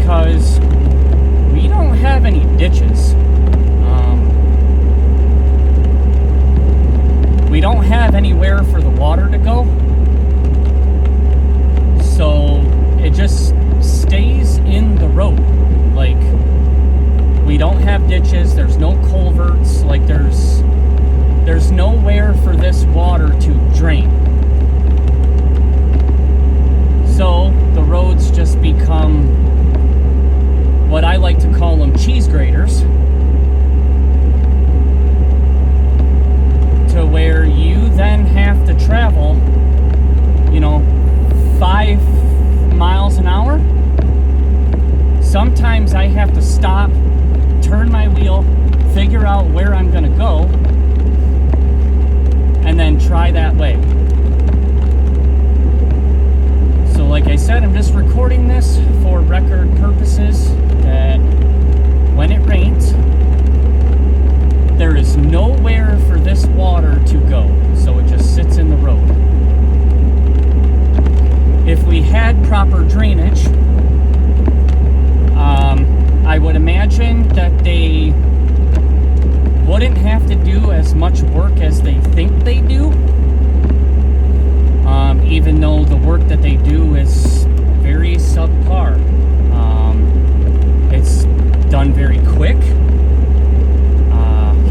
because we don't have any ditches. We don't have anywhere for the water to go. So it just stays in the road. Like, we don't have ditches, there's no culverts, like there's nowhere for this water to drain. So the roads just become what I like to call them cheese graters, to where you then have to travel, 5 miles an hour. Sometimes I have to stop, turn my wheel, figure out where I'm gonna go, and then try that way. So like I said, I'm just recording this for record purposes, that when it rains, there is nowhere for this water to go, so it just sits in the road. If we had proper drainage, I would imagine that they wouldn't have to do as much work as they think they do, even though the work that they do is very subpar. It's done very quick.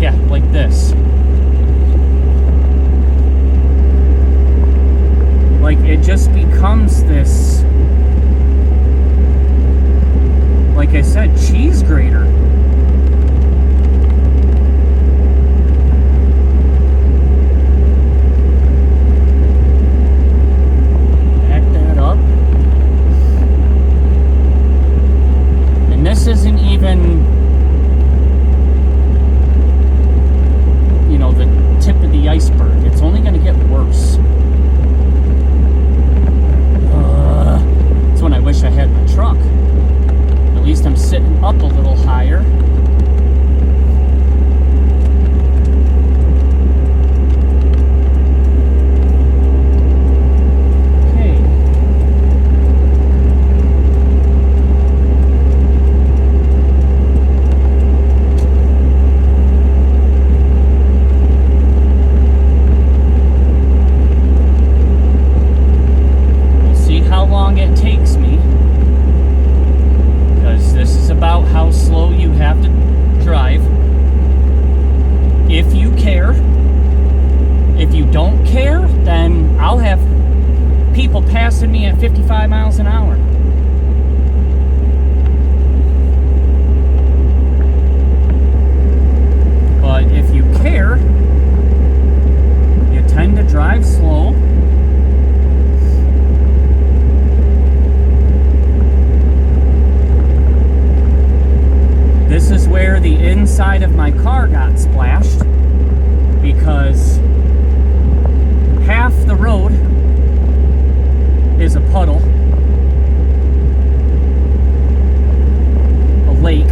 Yeah, like this. Like, it just becomes this, like I said, cheese grater. Back that up. And this isn't even, the tip of the iceberg. It's only going to get worse. That's when I wish I had my truck. At least I'm sitting up a little higher. Passing me at 55 miles an hour. But if you care, you tend to drive slow. This is where the inside of my car got splashed, because half the road is a puddle, a lake.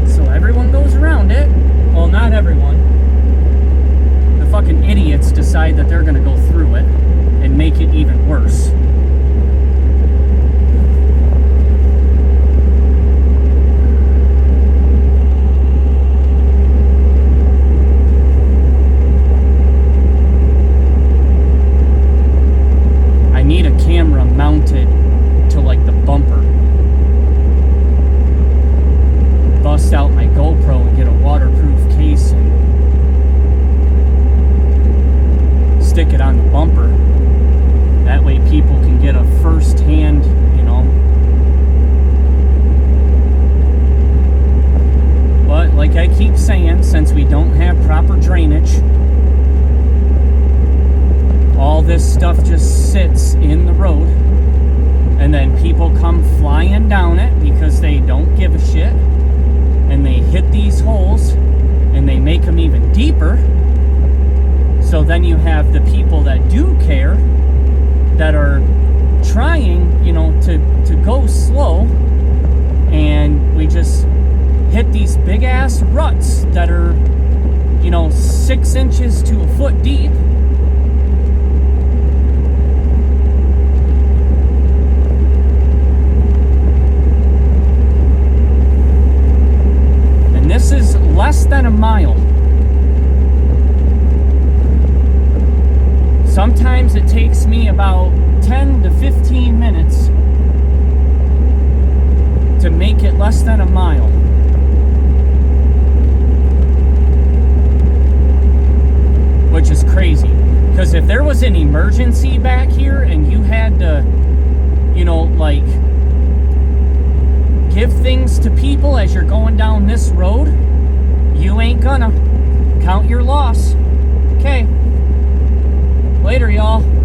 So everyone goes around it. Well, not everyone. The fucking idiots decide that they're gonna go through it and make it even worse. Camera mounted to like the bumper. Bust out my GoPro and get a waterproof case and stick it on the bumper. That way people can get a first-hand, But like I keep saying, since we don't have proper drainage, all this stuff just sits in the road, and then people come flying down it because they don't give a shit, and they hit these holes and they make them even deeper. So then you have the people that do care, that are trying, to go slow, and we just hit these big ass ruts that are, 6 inches to a foot deep. sometimes it takes me about 10 to 15 minutes to make it less than a mile. Which is crazy. Because if there was an emergency back here and you had to, you know, like, give things to people as you're going down this road, you ain't gonna. Count your loss. Okay. Later, y'all.